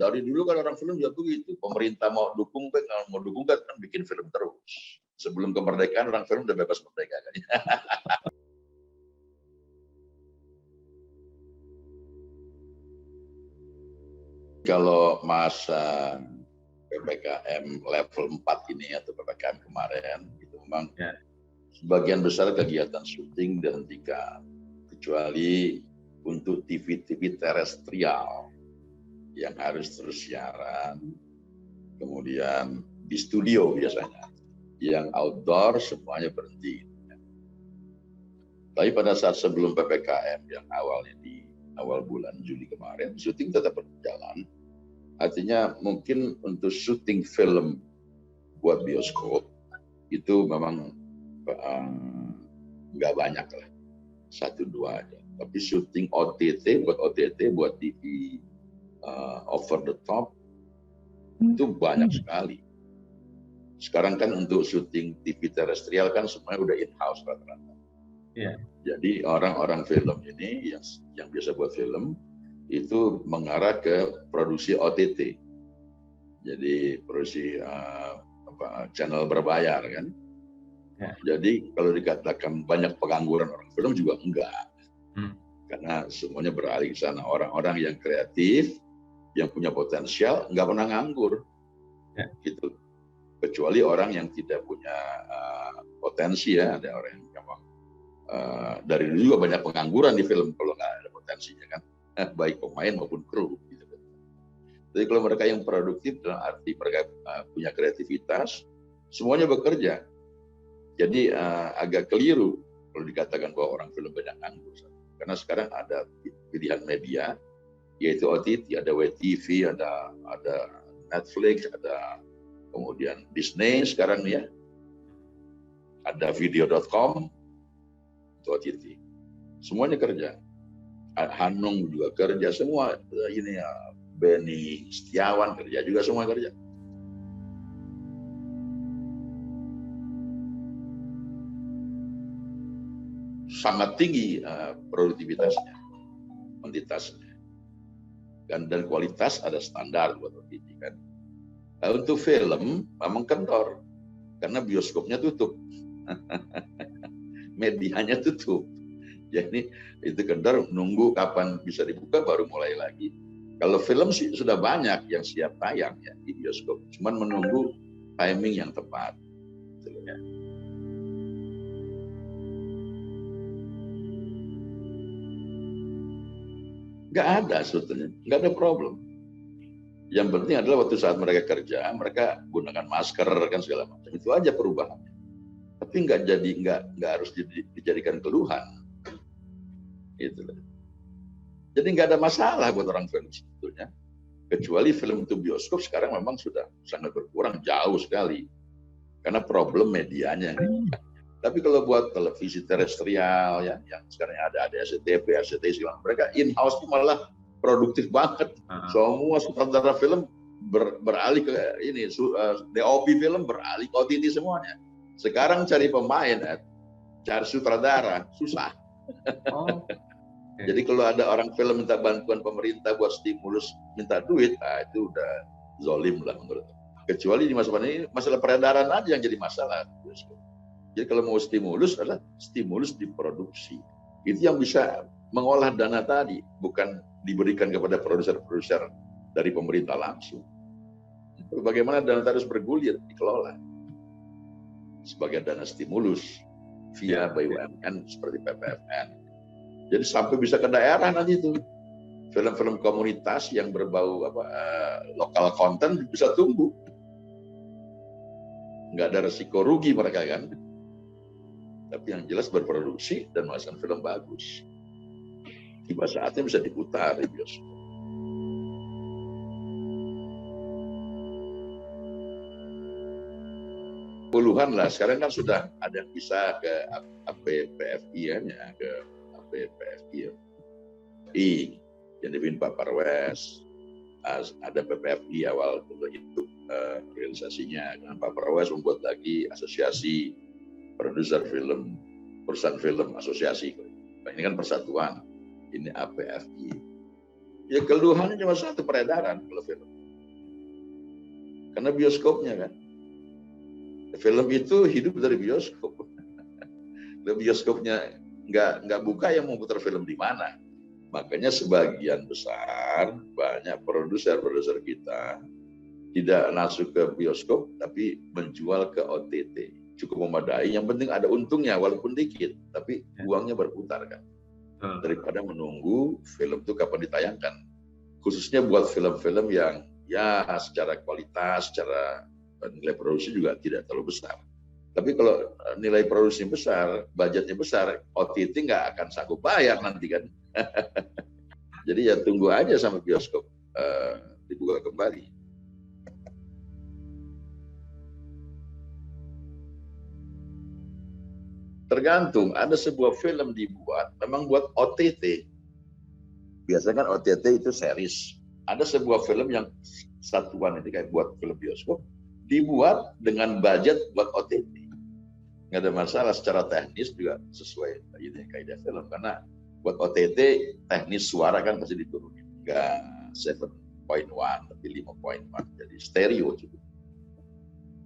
Dari dulu kan orang film juga begitu. Pemerintah mau dukung kan, mau dukung kan bikin film terus. Sebelum kemerdekaan orang film udah bebas merdeka kan. Kalau masa PPKM level 4 ini atau PPKM kemarin itu memang sebagian besar kegiatan syuting dihentikan kecuali untuk TV-TV terestrial yang harus terus siaran, kemudian di studio biasanya, yang outdoor semuanya berhenti. Tapi pada saat sebelum PPKM yang awalnya di awal bulan Juli kemarin, syuting tetap berjalan. Artinya mungkin untuk syuting film buat bioskop itu memang nggak banyak lah, 1-2 aja. Tapi syuting OTT buat TV over the top itu banyak sekali. Sekarang kan untuk syuting TV terestrial kan semuanya udah in-house rata-rata. Yeah. Jadi orang-orang film ini yang biasa buat film itu mengarah ke produksi OTT. Jadi produksi channel berbayar kan. Yeah. Jadi kalau dikatakan banyak pengangguran orang film juga enggak. Karena semuanya beralih ke sana. Orang-orang yang kreatif, yang punya potensial, nggak pernah nganggur. Yeah. Gitu. Kecuali orang yang tidak punya potensi ya. Ada orang yang memang dari dulu juga banyak pengangguran di film kalau nggak ada potensinya kan. Baik pemain maupun kru. Gitu. Jadi kalau mereka yang produktif dalam arti mereka punya kreativitas, semuanya bekerja. Jadi agak keliru kalau dikatakan bahwa orang film banyak nganggur. Karena sekarang ada pilihan media, yaitu OTT, ada WTV, ada Netflix, ada kemudian Disney sekarang ya, ada video.com, itu OTT. Semuanya kerja. Hanung juga kerja, semua ini ya, Benny Setiawan kerja juga, semua kerja. Sangat tinggi produktivitasnya, kuantitasnya, dan kualitas ada standar buat OTT kan. Nah, untuk film memang kendor karena bioskopnya tutup, medianya tutup. Jadi itu kendor, nunggu kapan bisa dibuka baru mulai lagi. Kalau film sih sudah banyak yang siap tayang ya di bioskop, cuman menunggu timing yang tepat. Nggak ada sebetulnya, nggak ada problem. Yang penting adalah waktu saat mereka kerja, mereka gunakan masker kan segala macam, itu aja perubahannya. Tapi nggak harus dijadikan keluhan. Gitu. Jadi nggak ada masalah buat orang film sebetulnya. Kecuali film untuk bioskop sekarang memang sudah sangat berkurang jauh sekali. Karena problem medianya. Tapi kalau buat televisi terestrial ya, yang sekarang ada SCTV, RCTI segala, mereka in-house malah produktif banget. Semua sutradara film beralih ke ini, DOP film beralih ke OTT semuanya. Sekarang cari pemain, cari sutradara susah. Oh. Jadi kalau ada orang film minta bantuan pemerintah buat stimulus, minta duit, itu udah zolim lah menurut. Kecuali di masa pandemi ini masalah peredaran aja yang jadi masalah. Jadi kalau mau stimulus adalah stimulus di produksi. Itu yang bisa mengolah dana tadi, bukan diberikan kepada produser-produser dari pemerintah langsung. Bagaimana dana tadi harus bergulir, dikelola sebagai dana stimulus via BUMN seperti PPFN. Jadi sampai bisa ke daerah nanti itu. Film-film komunitas yang berbau lokal konten bisa tumbuh. Nggak ada resiko rugi mereka kan. Tapi yang jelas berproduksi dan menghasilkan film bagus. Tiba saatnya bisa diputar di bioskop. Puluhan lah, sekarang kan sudah ada yang bisa ke APPFI ya, ke APPFI yang dipimpin Pak Parwes. Ada PPFI awal untuk itu realisasinya. Dengan Pak Parwes membuat lagi asosiasi produser film, perusahaan film asosiasi. Ini kan persatuan, ini APFI. Ya keluhannya cuma satu, peredaran kalau film. Karena bioskopnya kan. Film itu hidup dari bioskop. Kalau bioskopnya nggak buka, yang mau putar film di mana? Makanya sebagian besar banyak produser kita tidak masuk ke bioskop tapi menjual ke OTT. Cukup memadai, yang penting ada untungnya walaupun dikit, tapi uangnya berputar kan. Daripada menunggu film itu kapan ditayangkan. Khususnya buat film-film yang ya secara kualitas, secara nilai produksi juga tidak terlalu besar. Tapi kalau nilai produksi besar, budgetnya besar, OTT nggak akan sanggup bayar nanti kan. Jadi ya tunggu aja sampai bioskop dibuka kembali. Tergantung, ada sebuah film dibuat memang buat OTT. Biasanya kan OTT itu series. Ada sebuah film yang satuan ini kayak buat film bioskop, dibuat dengan budget buat OTT. Nggak ada masalah, secara teknis juga sesuai ini kaidah film, karena buat OTT teknis suara kan pasti diturunin, nggak 7.1 tapi 5.1, jadi stereo cukup.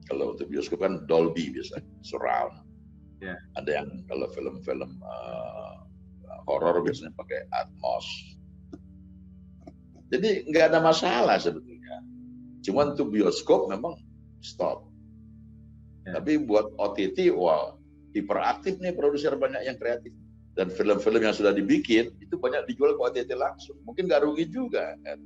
Kalau untuk bioskop kan Dolby biasa, surround. Ada yang kalau film-film horor biasanya pakai Atmos. Jadi nggak ada masalah sebetulnya. Cuman untuk bioskop memang stop. Tapi buat OTT, wah hiperaktif nih, produser banyak yang kreatif. Dan film-film yang sudah dibikin itu banyak dijual ke OTT langsung. Mungkin nggak rugi juga kan.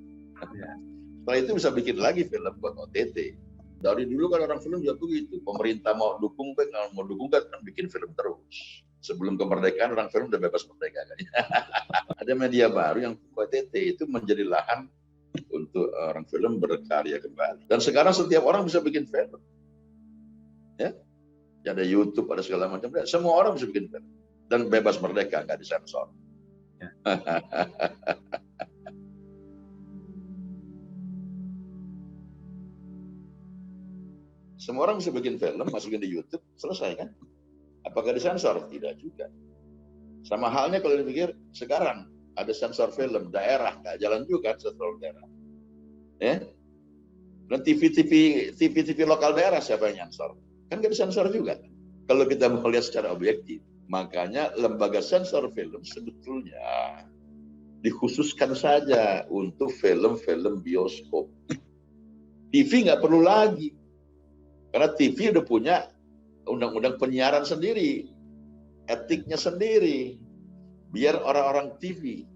Setelah itu bisa bikin lagi film buat OTT. Dari dulu kan orang film juga begitu. Pemerintah mau dukung, kalau mau dukung kan bikin film terus. Sebelum kemerdekaan orang film udah bebas merdeka kan. Ada media baru yang OTT itu menjadi lahan untuk orang film berkarya kembali. Dan sekarang setiap orang bisa bikin film. Ya, ada YouTube, ada segala macam. Semua orang bisa bikin film. Dan bebas merdeka, nggak disensor. Ya. Semua orang bisa bikin film, masukin di YouTube, selesai kan? Apakah disensor? Tidak juga. Sama halnya kalau dipikir sekarang ada sensor film daerah, nggak jalan juga sensor daerah. Ya? Dan TV lokal daerah siapa yang sensor? Kan nggak disensor juga. Kalau kita mau lihat secara objektif, makanya lembaga sensor film sebetulnya dikhususkan saja untuk film-film bioskop. TV nggak perlu lagi. Karena TV udah punya undang-undang penyiaran sendiri, etiknya sendiri. Biar orang-orang TV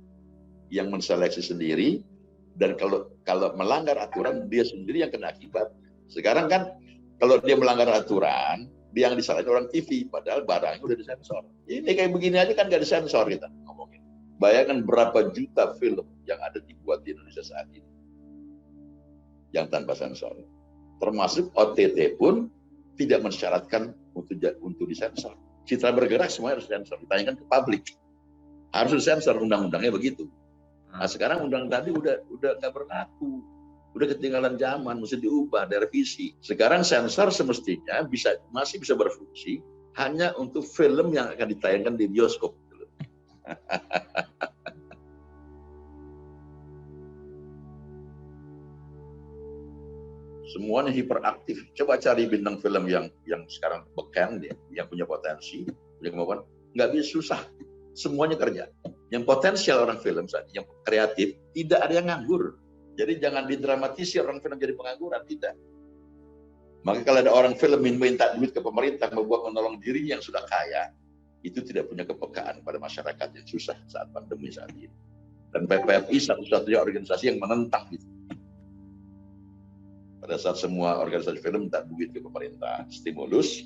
yang menseleksi sendiri, dan kalau melanggar aturan, dia sendiri yang kena akibat. Sekarang kan kalau dia melanggar aturan, dia yang disalahin orang TV, padahal barangnya udah disensor. Ini kayak begini aja kan nggak disensor kita ngomongin. Bayangkan berapa juta film yang ada dibuat di Indonesia saat ini, yang tanpa sensor. Termasuk OTT pun tidak mensyaratkan untuk disensor. Citra bergerak semuanya harus disensor. Ditanyakan ke publik, harus disensor, undang-undangnya begitu. Nah sekarang undang tadi udah nggak berlaku, udah ketinggalan zaman, mesti diubah, direvisi. Sekarang sensor semestinya masih bisa berfungsi hanya untuk film yang akan ditayangkan di bioskop. Semuanya hiperaktif. Coba cari bintang film yang sekarang beken, yang punya potensi, punya kemampuan, nggak bisa, susah. Semuanya kerja. Yang potensial orang film saat yang kreatif, tidak ada yang nganggur. Jadi jangan didramatisir orang film jadi pengangguran, tidak. Maka kalau ada orang film minta duit ke pemerintah, membuat menolong dirinya yang sudah kaya, itu tidak punya kepekaan pada masyarakat yang susah saat pandemi saat ini. Dan PPFI satu-satunya organisasi yang menentang itu. Pada saat semua organisasi film minta duit ke pemerintah, stimulus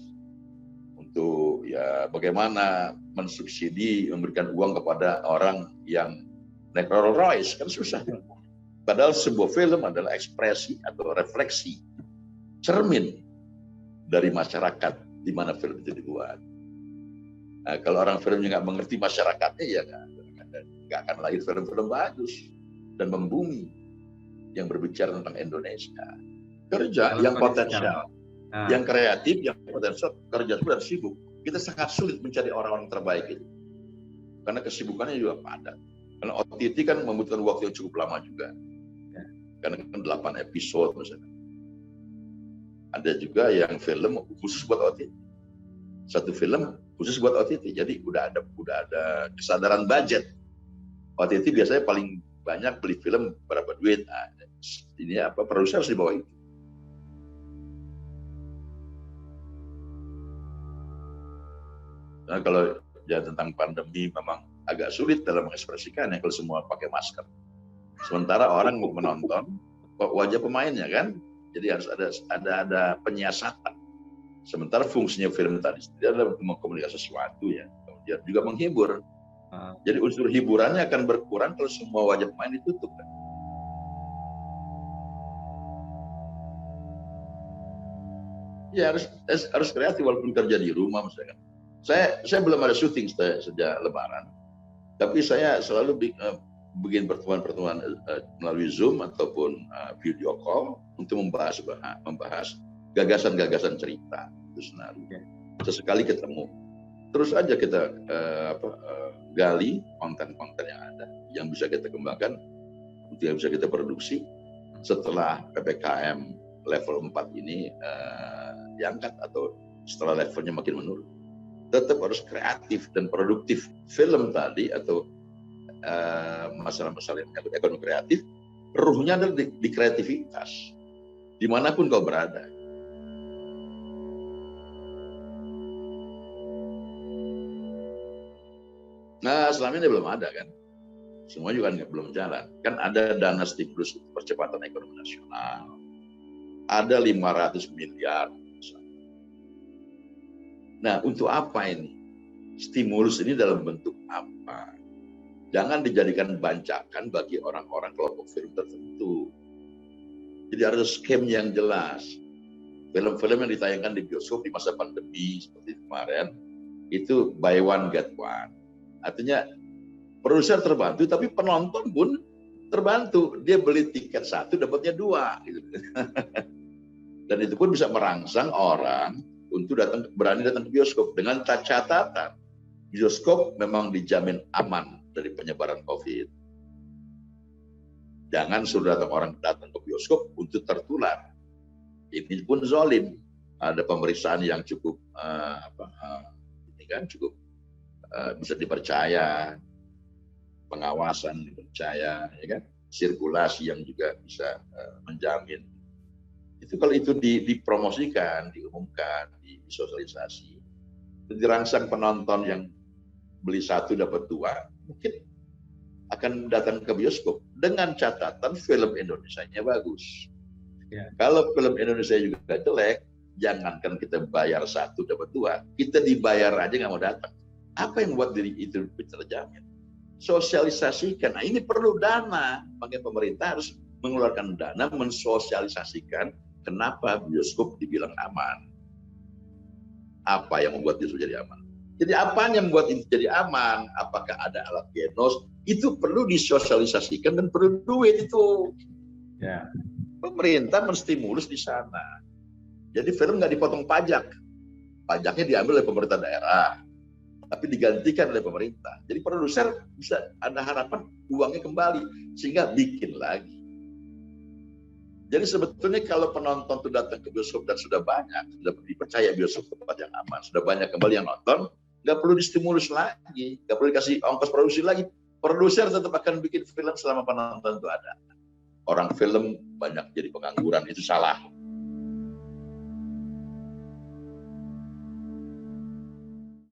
untuk ya bagaimana mensubsidi, memberikan uang kepada orang yang naik Rolls Royce, kan susah. Padahal sebuah film adalah ekspresi atau refleksi, cermin dari masyarakat di mana film itu dibuat. Nah, kalau orang filmnya nggak mengerti masyarakatnya, ya nggak akan lahir film-film bagus dan membumi yang berbicara tentang Indonesia. Kerja yang potensial, yang kreatif, yang potensial, kerja dan sibuk. Kita sangat sulit mencari orang-orang terbaik itu. Karena kesibukannya juga padat. Karena OTT kan membutuhkan waktu yang cukup lama juga. Karena kan 8 episode misalnya. Ada juga yang film khusus buat OTT. Satu film khusus buat OTT. Jadi udah ada kesadaran budget. OTT biasanya paling banyak beli film berapa duit. Nah, ini apa, produser harus di bawah itu. Nah, kalau ya tentang pandemi memang agak sulit dalam mengekspresikannya kalau semua pakai masker. Sementara orang mau menonton wajah pemainnya kan, jadi harus ada penyiasatan. Sementara fungsinya film tadi adalah mengkomunikasi sesuatu ya, kemudian juga menghibur. Jadi unsur hiburannya akan berkurang kalau semua wajah pemain ditutup kan. Ya harus kreatif walaupun kerja di rumah misalkan. Saya belum ada syuting sejak Lebaran, tapi saya selalu bikin pertemuan-pertemuan melalui Zoom ataupun video call untuk membahas gagasan-gagasan cerita itu senario. Sesekali ketemu, terus aja kita gali konten-konten yang ada, yang bisa kita kembangkan, yang bisa kita produksi setelah PPKM level 4 ini diangkat atau setelah levelnya makin menurun. Tetap harus kreatif dan produktif. Film tadi atau masalah-masalah ekonomi kreatif, ruhnya adalah di kreativitas, dimanapun kau berada. Nah, selama ini belum ada kan, semua juga belum jalan. Kan ada dana stimulus percepatan ekonomi nasional, ada 500 miliar. Nah, untuk apa ini? Stimulus ini dalam bentuk apa? Jangan dijadikan bancakan bagi orang-orang kelompok film tertentu. Jadi ada skema yang jelas. Film-film yang ditayangkan di bioskop di masa pandemi seperti kemarin, itu buy one get one. Artinya produser terbantu, tapi penonton pun terbantu. Dia beli tiket 1, dapatnya 2. Gitu. Dan itu pun bisa merangsang orang untuk berani datang ke bioskop dengan catatan bioskop memang dijamin aman dari penyebaran COVID. Jangan suruh orang datang ke bioskop untuk tertular. Ini pun zalim. Ada pemeriksaan yang cukup cukup bisa dipercaya, pengawasan dipercaya, ya kan? Sirkulasi yang juga bisa menjamin. Itu kalau itu dipromosikan, diumumkan, disosialisasi, dirangsang penonton yang beli 1 dapat 2, mungkin akan datang ke bioskop dengan catatan film Indonesianya bagus. Ya. Kalau film Indonesia juga jelek, jangankan kita bayar 1 dapat 2, kita dibayar aja nggak mau datang. Apa yang buat diri itu terjamin? Sosialisasikan. Nah, ini perlu dana, makanya pemerintah harus mengeluarkan dana mensosialisasikan kenapa bioskop dibilang aman. Apa yang membuat itu jadi aman? Jadi apa yang membuat itu jadi aman? Apakah ada alat diagnos? Itu perlu disosialisasikan dan perlu duit itu. Ya. Pemerintah menstimulus di sana. Jadi film nggak dipotong pajak. Pajaknya diambil oleh pemerintah daerah, tapi digantikan oleh pemerintah. Jadi produser bisa ada harapan uangnya kembali, sehingga bikin lagi. Jadi sebetulnya kalau penonton itu datang ke bioskop dan sudah banyak, sudah dipercaya bioskop tempat yang aman, sudah banyak kembali yang nonton, nggak perlu distimulus lagi, nggak perlu dikasih ongkos produksi lagi. Produser tetap akan bikin film selama penonton itu ada. Orang film banyak jadi pengangguran, itu salah.